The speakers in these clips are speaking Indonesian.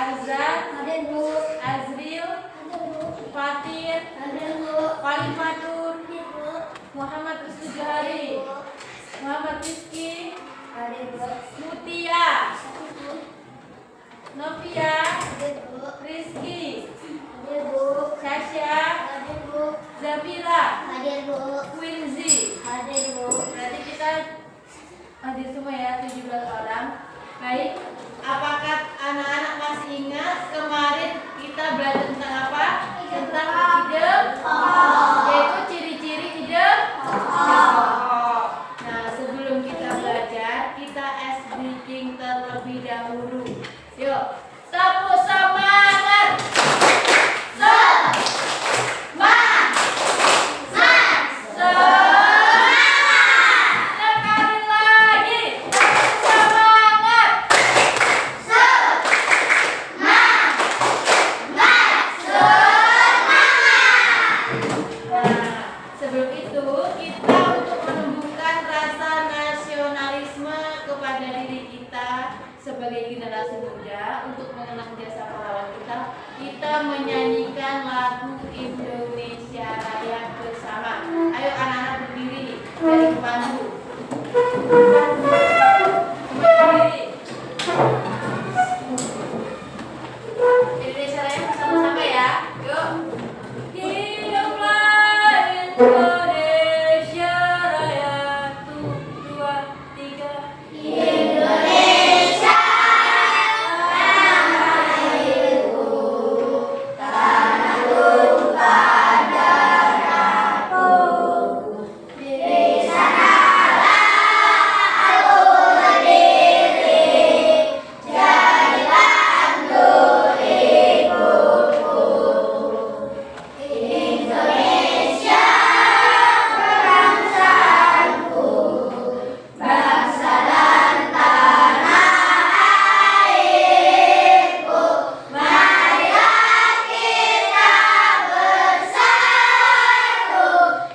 Arzan, Hadir Bu. Azril, Hadir Bu. Fatin, Hadir Bu. Kalimatur, Hadir Bu. Muhammad Rizky Johari, Hadir Bu. Muhammad Rizky, Hadir Bu. Mutia, Hadir Bu. Novia, Hadir Bu. Rizky, Hadir Bu. Sasha, Hadir Bu. Zabila, Hadir Bu. Quincy. Hadir Bu. Berarti kita hadir semua ya, 17 orang. Baik, apakah anak-anak masih ingat kemarin kita belajar tentang apa? Tentang ide pohon, yaitu ciri-ciri ide pohon. Nah, sebelum kita belajar, kita ice breaking terlebih dahulu. Yuk, tepuk semangat. Sekali lagi, semangat. Nah, sebelum itu kita untuk menumbuhkan rasa nasionalisme kepada diri kita sebagai generasi muda untuk mengenang jasa pahlawan kita, kita menyanyikan lagu Indonesia Raya bersama. Ayo anak-anak berdiri dari pemandu. Berdiri. Indonesia Raya bersama-sama ya. Yuk. Hiduplah Indonesia Raya, 1, 2, 3. Indonesia airku, tanah tumpah darahku. Di sanalah aku berdiri, jadilah anggur ibuku. Indonesia bangsaku, bangsa dan tanah airku. Marilah kita bersatu,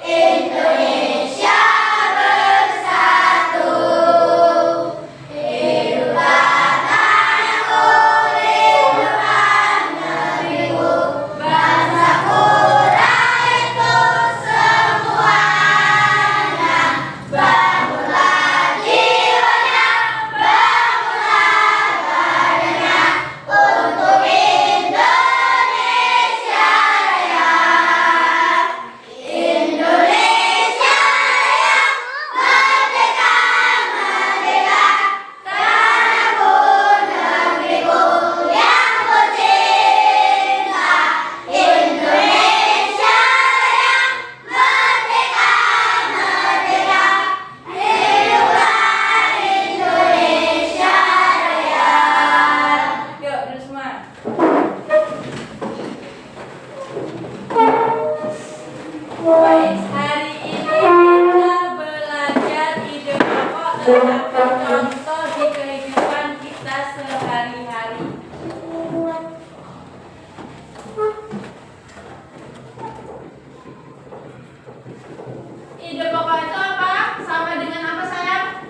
Indonesia bersatu. Hiduplah tanahku, hiduplah negeriku, bangsaku, rakyatku semuanya. Bangunlah jiwanya, bangunlah badannya untuk Indonesia Raya. Indonesia Raya, merdeka, merdeka, tanahku, negeriku yang kucinta. Indonesia Raya, merdeka, merdeka, hiduplah Indonesia Raya. Yuk, duduk semua. Baik, hari ini kita belajar ide pokok tentang contoh di kehidupan kita sehari-hari. Ide pokok itu apa? Sama dengan apa sayang?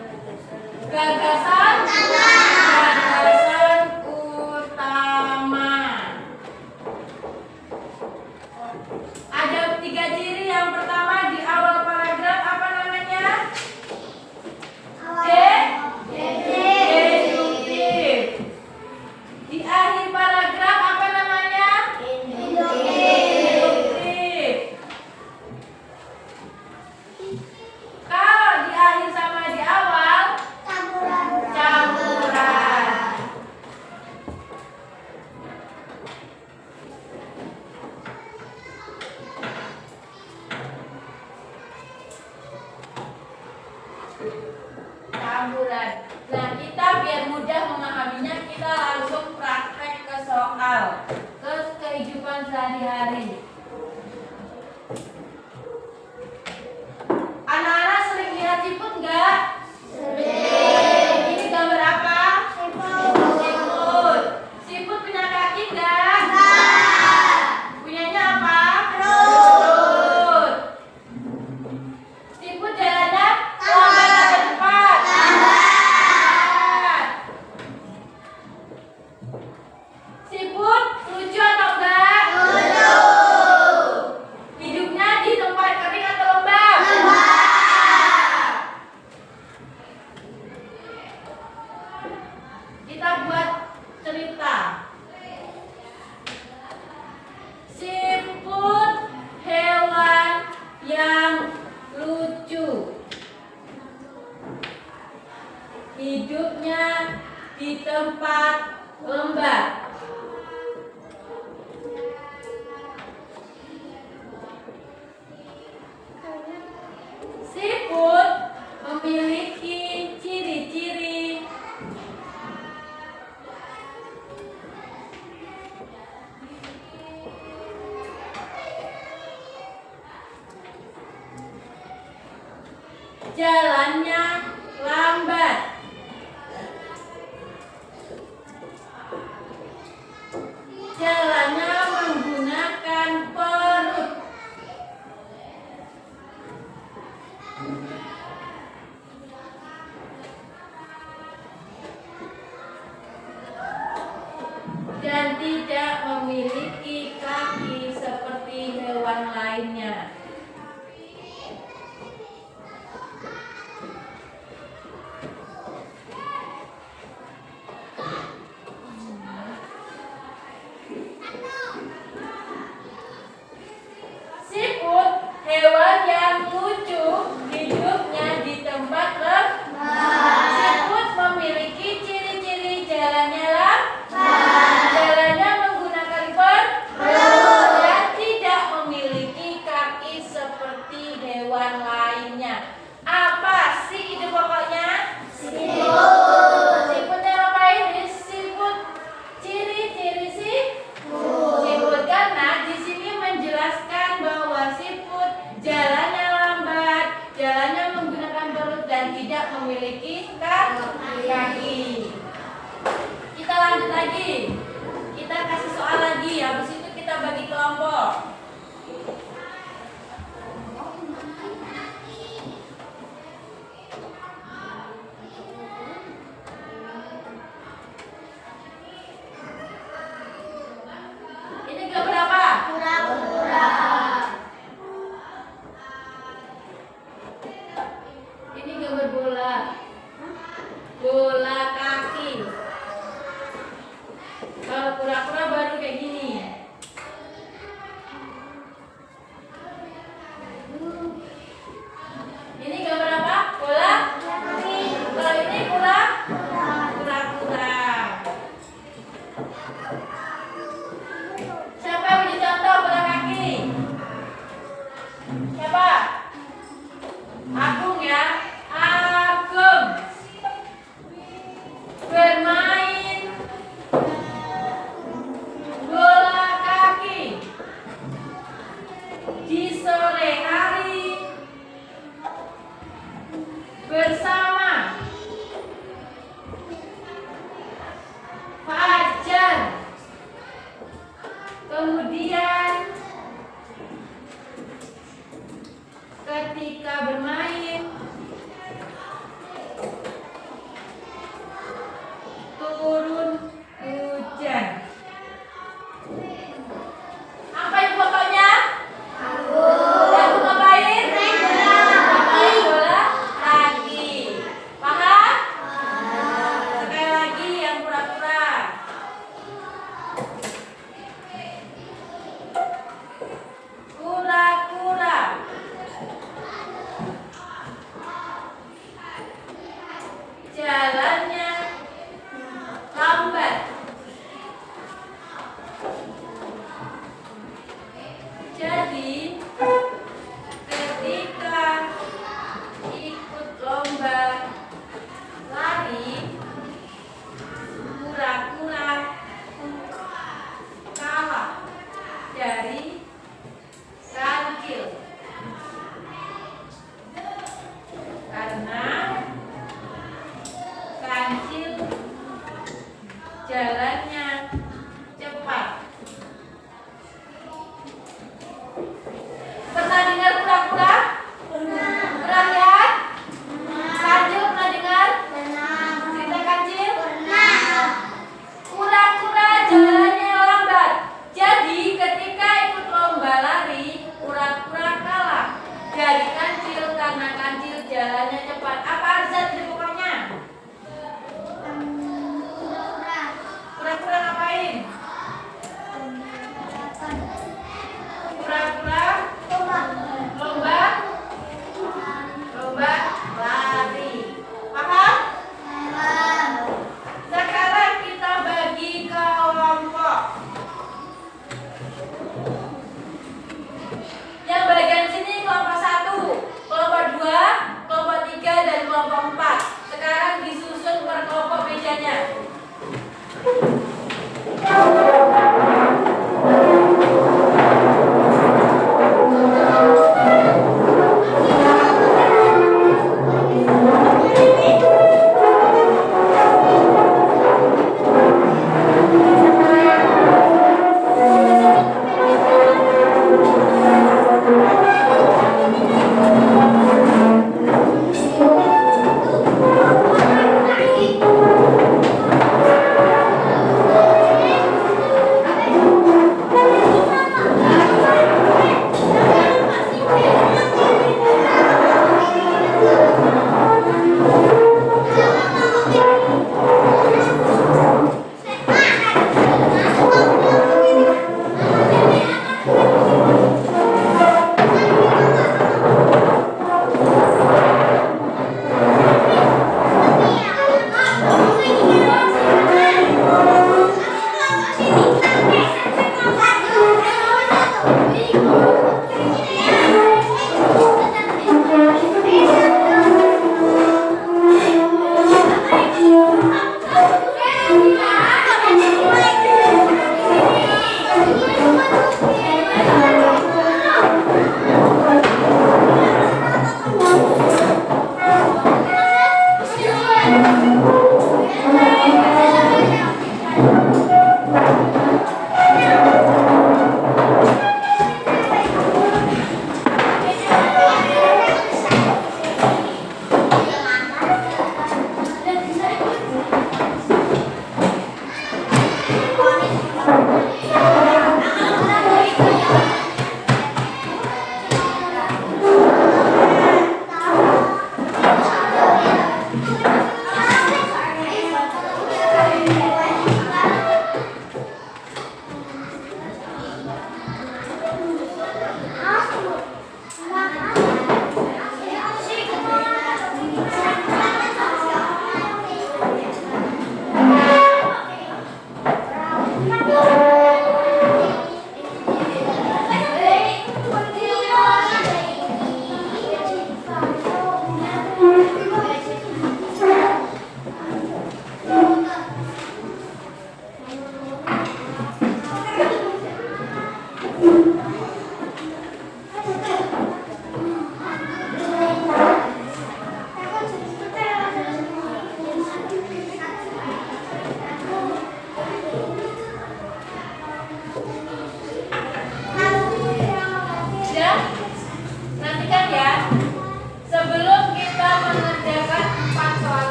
Gagasan utama. Ada 3 ciri. Yang pertama di awal paragraf apa namanya? Deduktif. Di akhir paragraf apa namanya? Induktif. Kalau di akhir sama di awal, campuran. Campuran. Nah, kita biar mudah memahaminya, kita langsung praktek ke soal, ke kehidupan sehari-hari. Anak-anak sering lihat siput nggak? Sering. Ini gambar apa? Siput. Siput punya kaki nggak? Punyanya apa? Perut. Siput jalannya lambat atau cepat? Lambat. jalannya lambat. Jalannya menggunakan perut. Dan tidak memiliki kaki seperti hewan lainnya. Siput, hewan yang lucu, hidupnya di tempat lembab. Siput memiliki ciri-ciri jalannya lambat, jalannya menggunakan perut, dan tidak memiliki kaki seperti hewan lainnya. Apa sih itu pokoknya? Siput. Siputnya ngapain? Siput ciri-ciri siput karena di sini menjelaskan bahwa siput jalannya lambat, jalannya menggunakan perut dan tidak memiliki kaki. Kita lanjut lagi. Kita kasih soal lagi, habis itu kita bagi kelompok. Ini gambar apa? Ini gambar bola. Bola kaki. Kalau kura-kura baru kayak gini. Ini gambar apa? Bola kaki. Kalau ini kura-kura. Siapa yang punya contoh bola kaki? Siapa? Agung ya. Agung bermain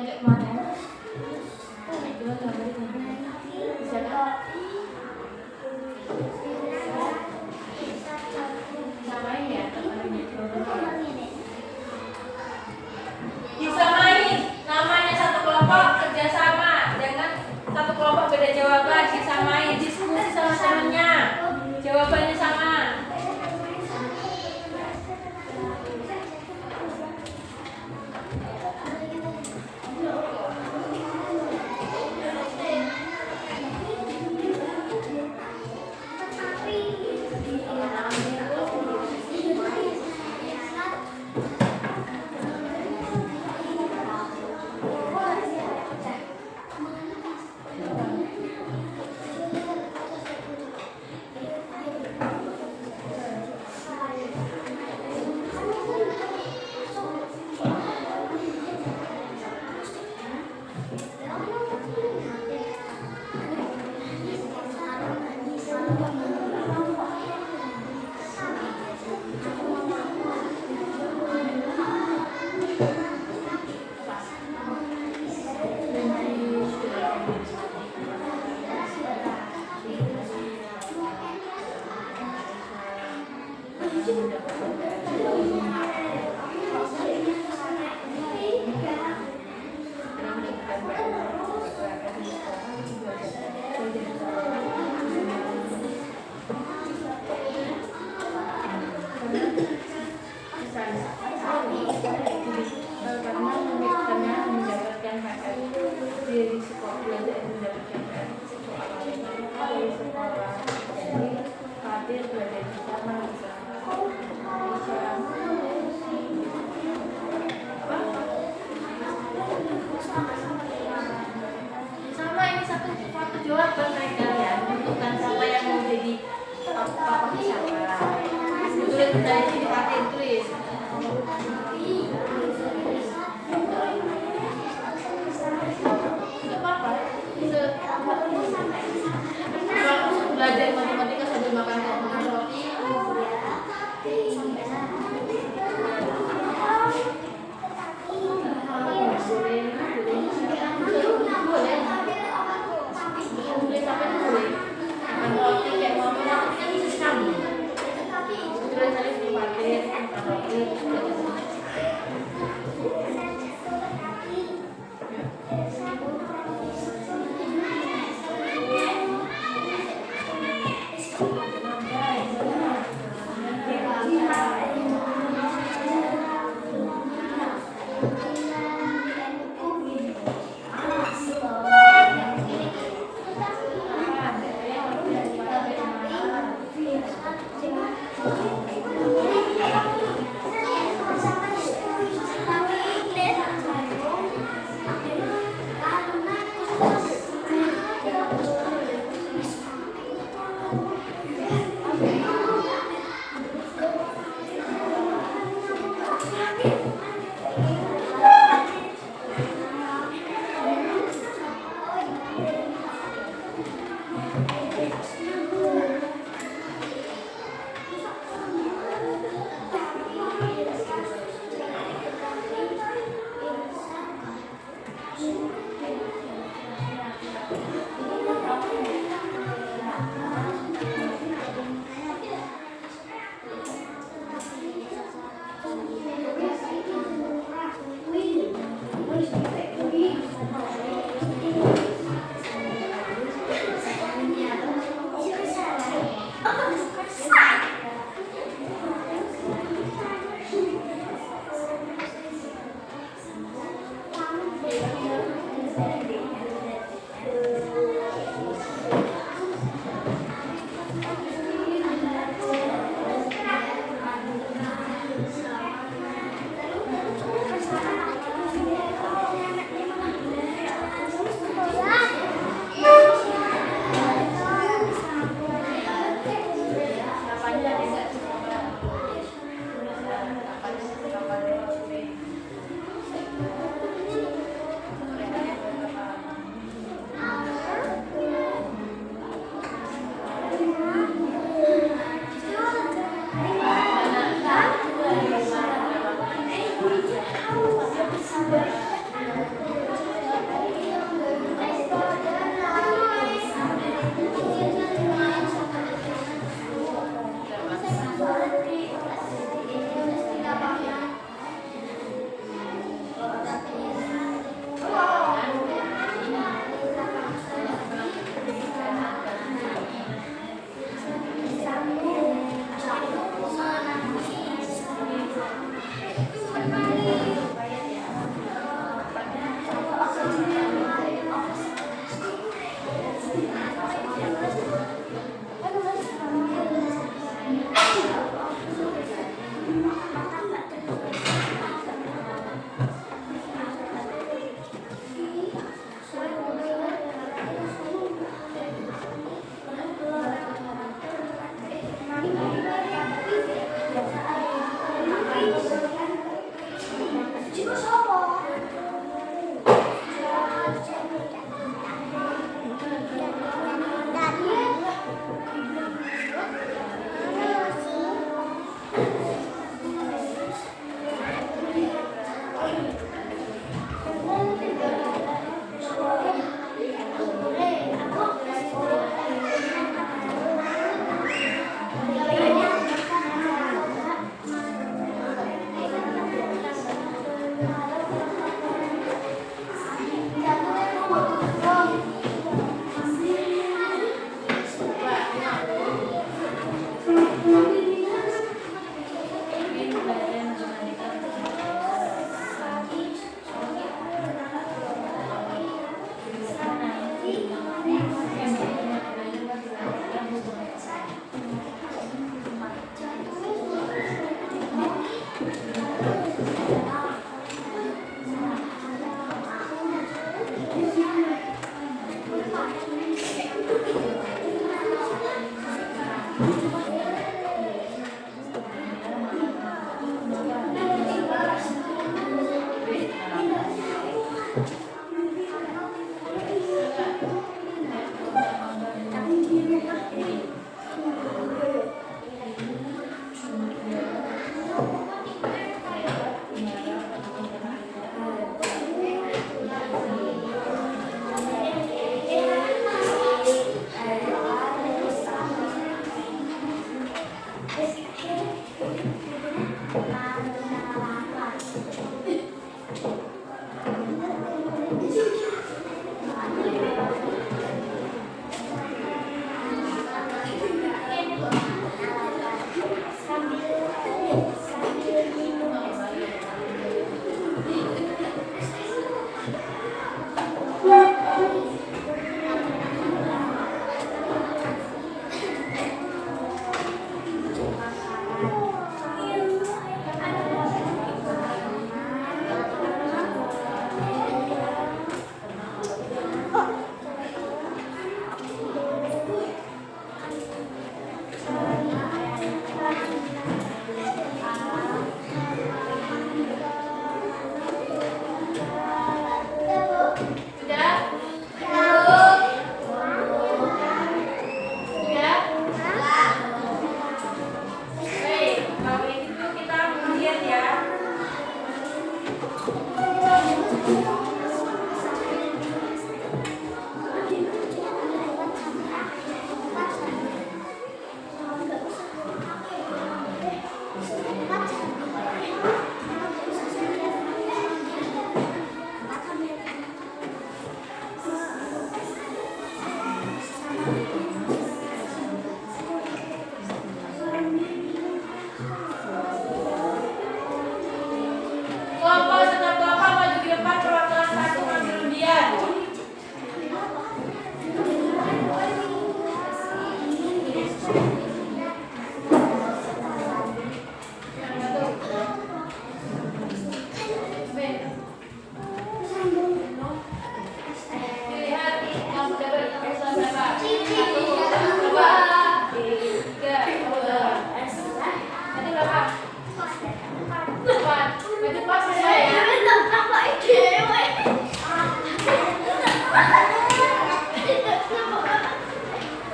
kayak mana? Coba gambarin. Bisa kan? Samain ya, disamain. Namanya satu kelompok kerjasama, jangan satu kelompok beda jawaban. Disamain, diskusi sama temennya, jawabannya sama. Dari sekolah belajar mendapatkan dari sekolah, jadi hadir belajar bersama sama ini satu jawaban mereka ya, menentukan siapa yang mau jadi apa siapa. Tulis dari sini pakai tulis. Belajar matematika sambil makan roti. Boleh sampai boleh. Makan roti kayak mama kan bisa sambung. Tulis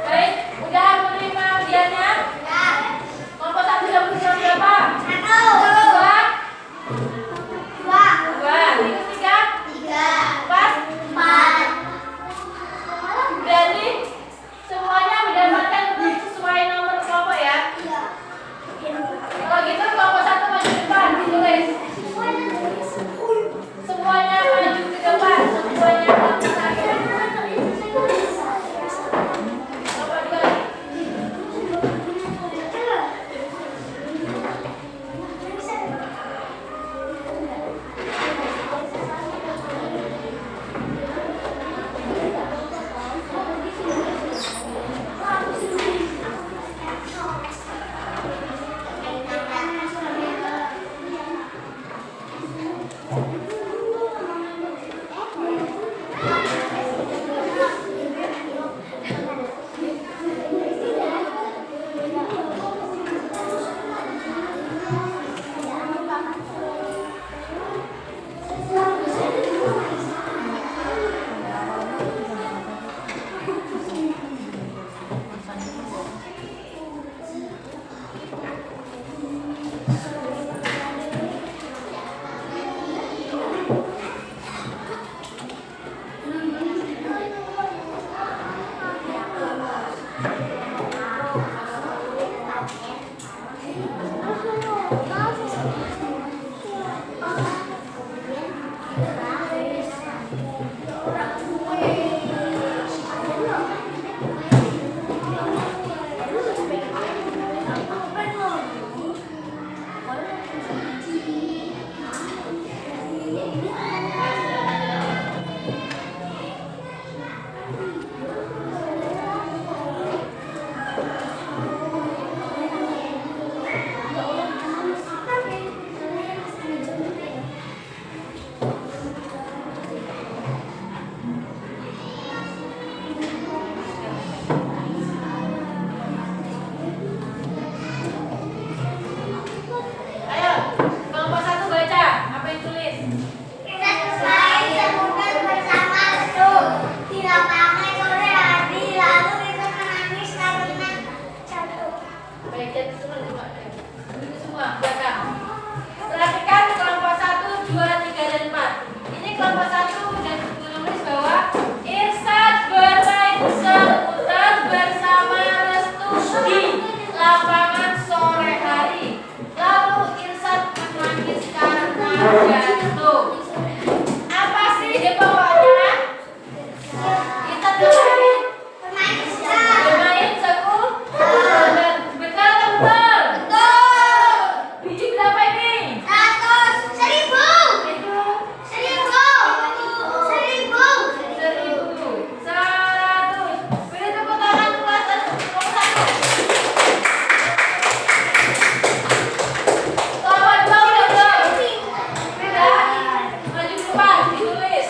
Baik, udah menerima ujian jatuh semua. Duduk semua belakang. Perhatikan kelompok 1, 2, 3, dan 4. Ini kelompok 1 dan menulis bahwa Irsad bermain seputar bersama Restu di lapangan sore hari. Lalu Irsad menangis karena jatuh. Apa sih bawahnya? Kita bermain seputar. Benar atau betul? Biji berapa ini? 1000. 100. Beri tepuk tangan kelas 1. Kelompok 2 udah belum? Udah. Maju ke depan, ditulis.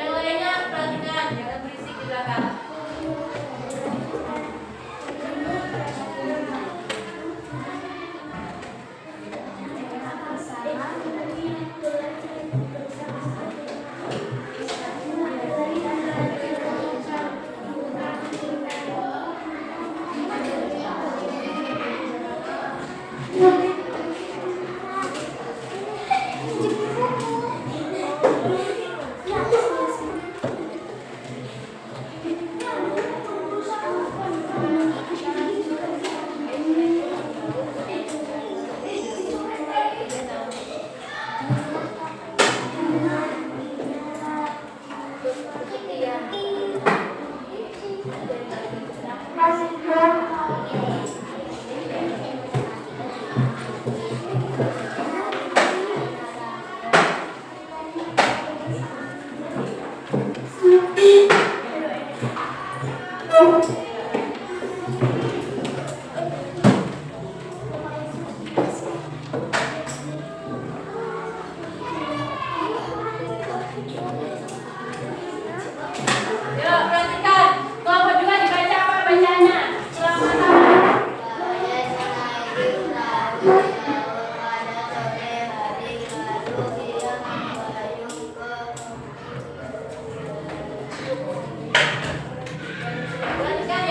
Yang lainnya perhatikan, jangan berisik di belakang. Yuk, perhatikan. Kelompok 2 dibaca apa bacanya? Sama-sama. Perhatikan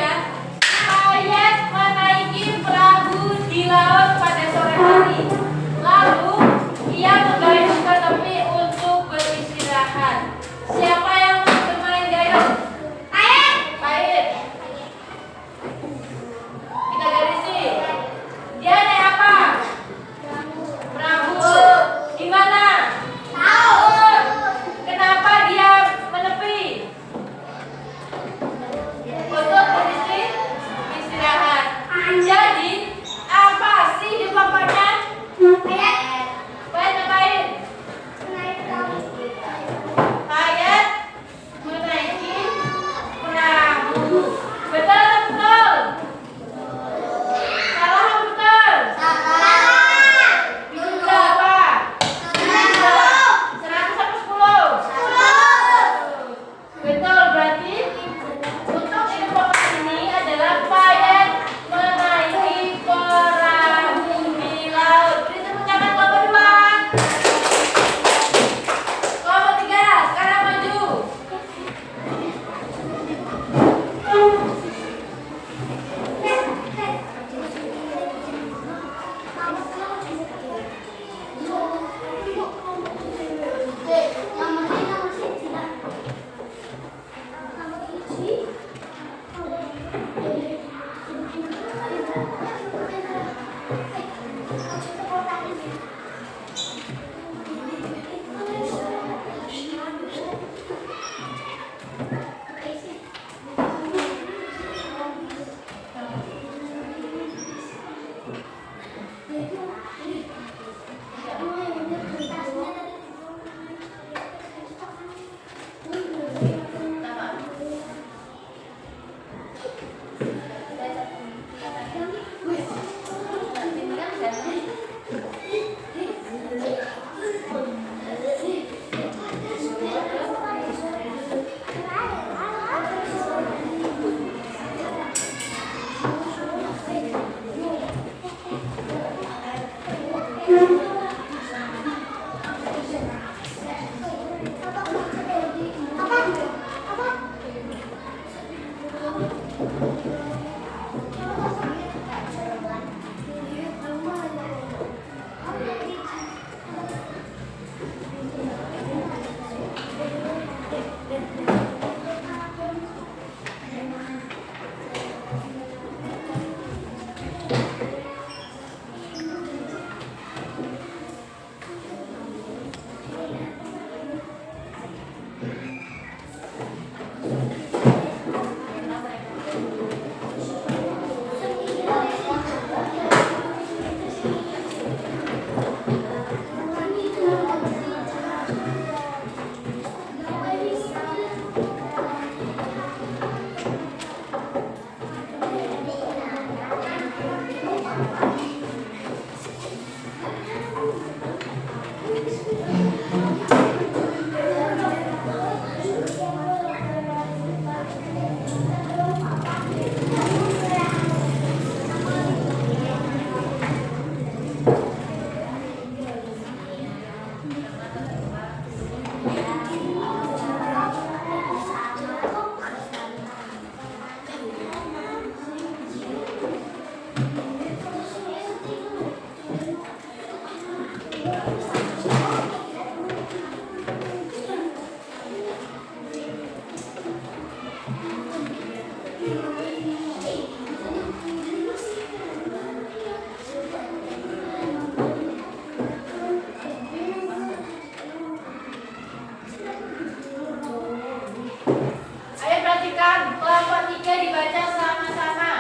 Ayo perhatikan kelompok 3 dibaca sama-sama.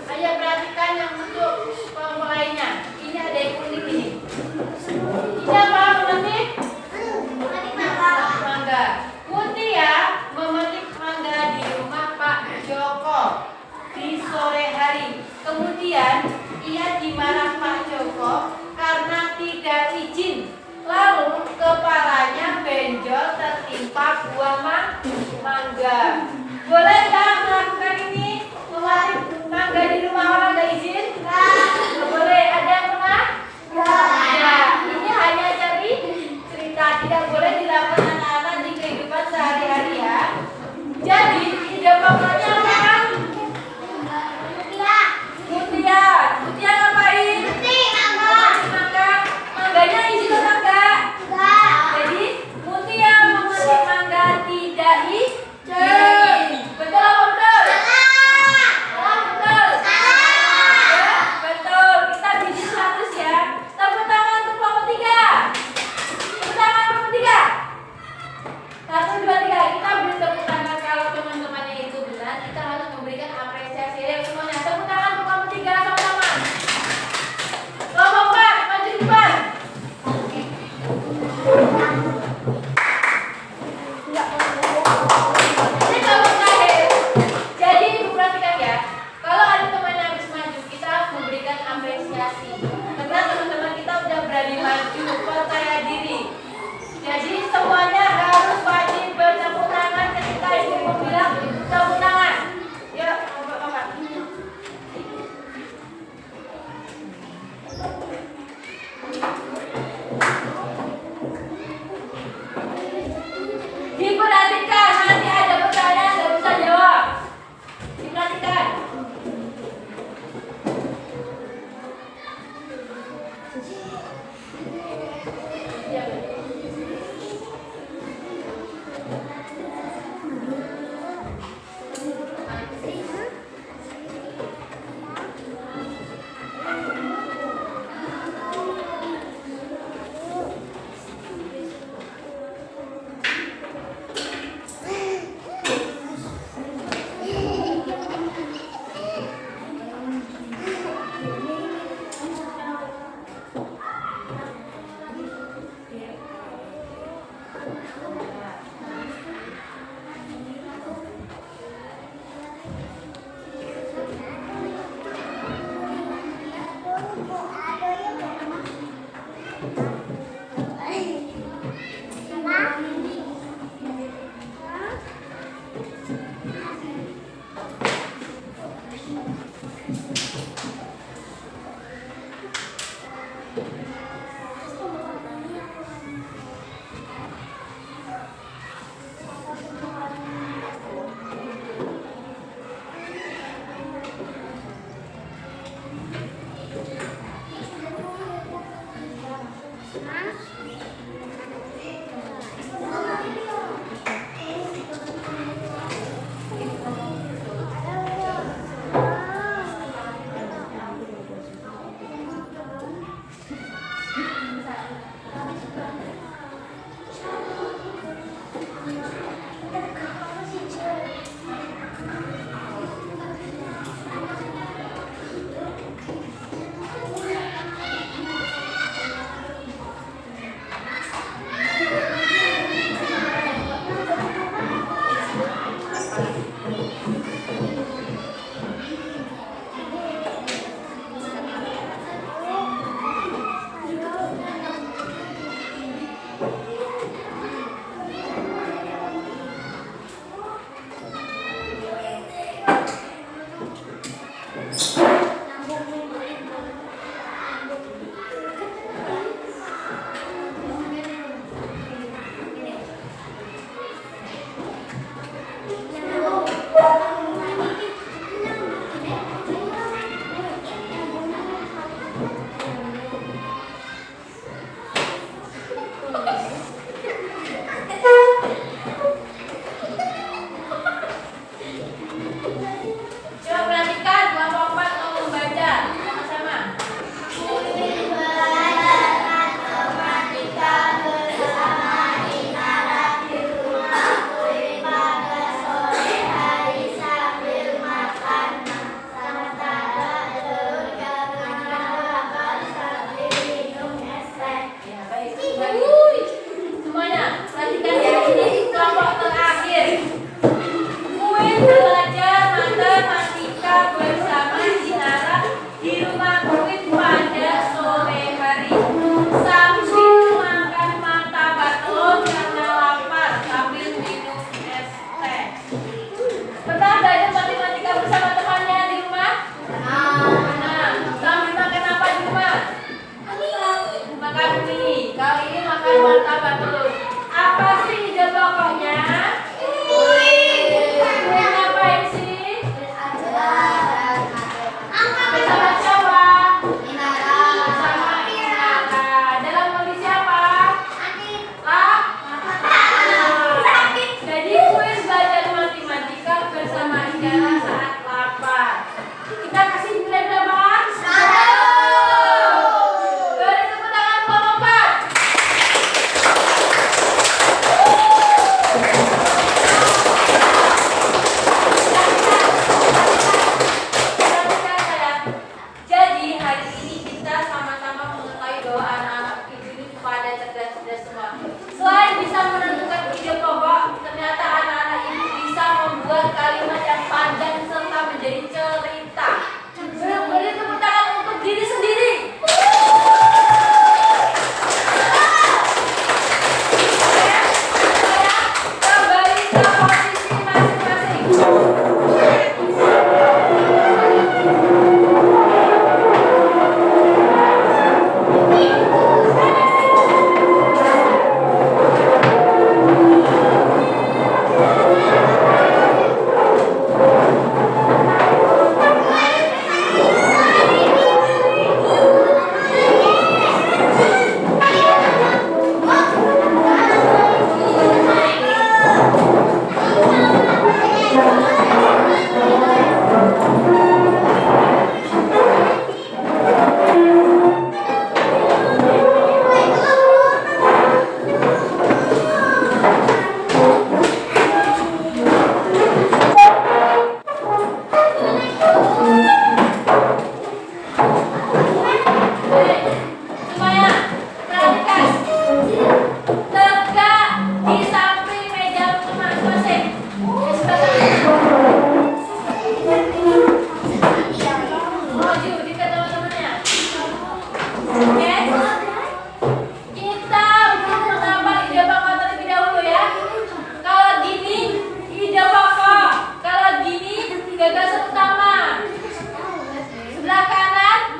Ayo perhatikan yang untuk kelompok lainnya. Ini ada yang unik ini. Ini apa memetik? Mangga. Mutia memetik mangga di rumah Pak Joko di sore hari. Kemudian ia dimarah Pak Joko karena tidak izin. Lalu kepalanya benjol tertimpa buah mangga. Boleh nggak melakukan ini? Memetik mangga di rumah orang nggak izin? Nggak boleh. Ada yang pernah? Ya, ini hanya cerita, tidak boleh dilakukan anak-anak di kehidupan sehari-hari ya. Jadi ide pokoknya apa? Mutia ngapain? Mangga. Mangganya izin atau enggak? Jadi Mutia memetik mangga tidak izin. Betul apa betul?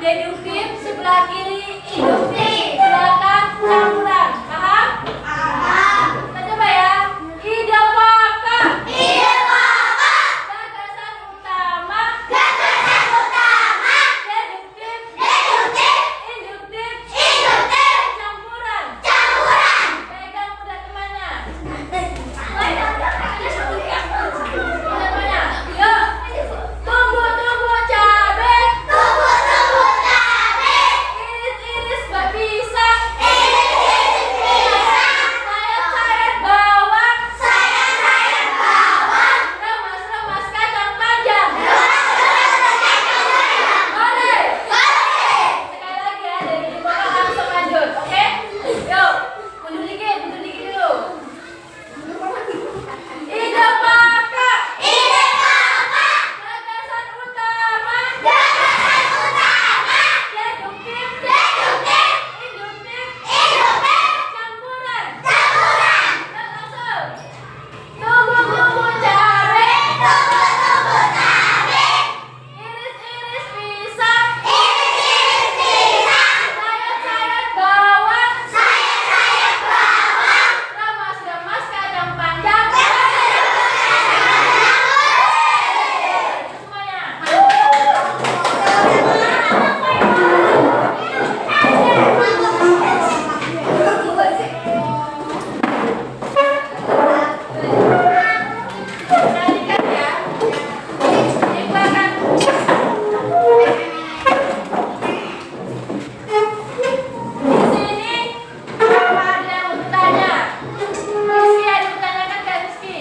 deduktif, sebelah kiri induktif, belakang campuran. Paham? Kita coba ya. Ide pokok. Gagasan utama. Deduktif. Induktif. Campuran. Pegang udah kemana? Namanya. Yuk. Tunggu cabe. Iris gak bisa. Sayat bawang. Remas kacang panjang. Boleh. Sekali lagi ya, dari ide pokok langsung lanjut. Oke? Yuk. Mundur dikit dulu. Ide pokok. Gagasan utama. Deduktif. Induktif. Campuran. Yuk, langsung. Tunggu cabe. Iris pisang. Sayat bawang. Remas kacang panjang. Semuanya. Perhatikan ya. Di belakang. Di sini apa ada yang mau bertanya? Rizky ada yang bertanyakan nggak, Rizky?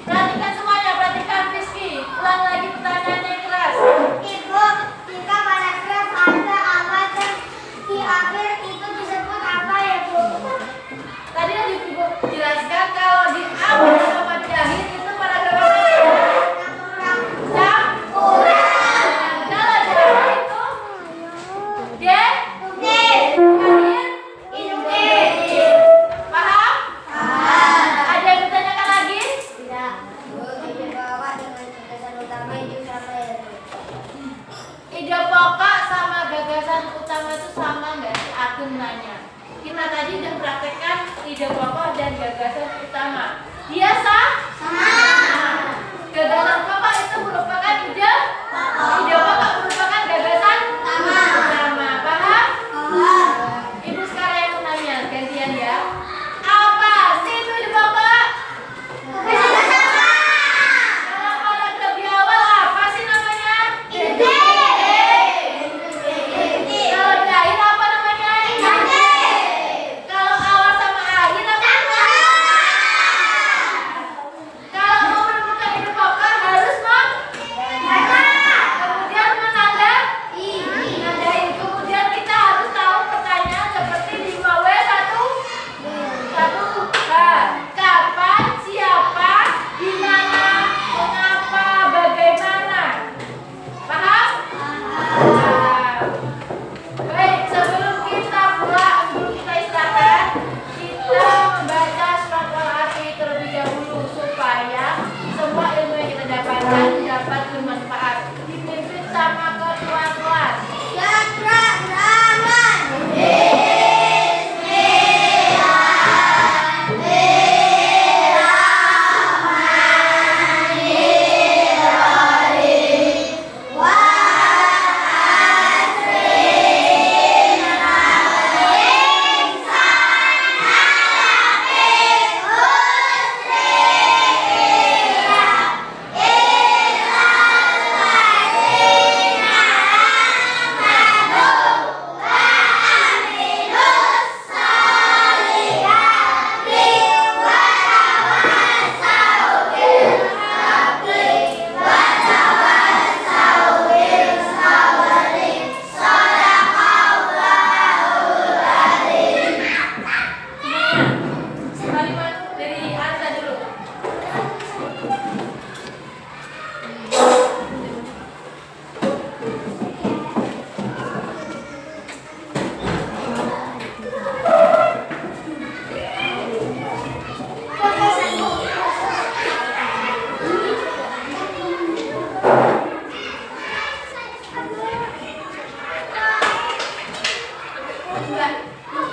Perhatikan semuanya, perhatikan Rizky. Ulang lagi pertanyaannya yang keras. Ibu, jika paragraf ada awal dan di akhir itu disebut apa ya, Bu? Tadi udah Ibu jelaskan kalau di awal sama di akhir itu paragraf apa? Campuran. Kalau di awal itu akhir. Paham? Ada yang ditanyakan lagi? Tidak. Bu, ide pokok dengan gagasan utama itu sama ya, Bu? Ide pokok sama gagasan utama itu sama nggak sih? Aku nanya. Kita tadi udah praktekkan ide pokok dan gagasan utama. Dia sama. Gagasan pokok itu merupakan ide pokok merupakan gagasan utama. Paham? Ibu sekarang yang mau nanya, gantian ya. Apa sih itu ide pokok? Kalau paragraf di awal apa sih namanya? Kalau di akhir apa namanya? Kalau awal sama akhir apa? Kalau mau menemukan ide pokok harus kemudian Bye.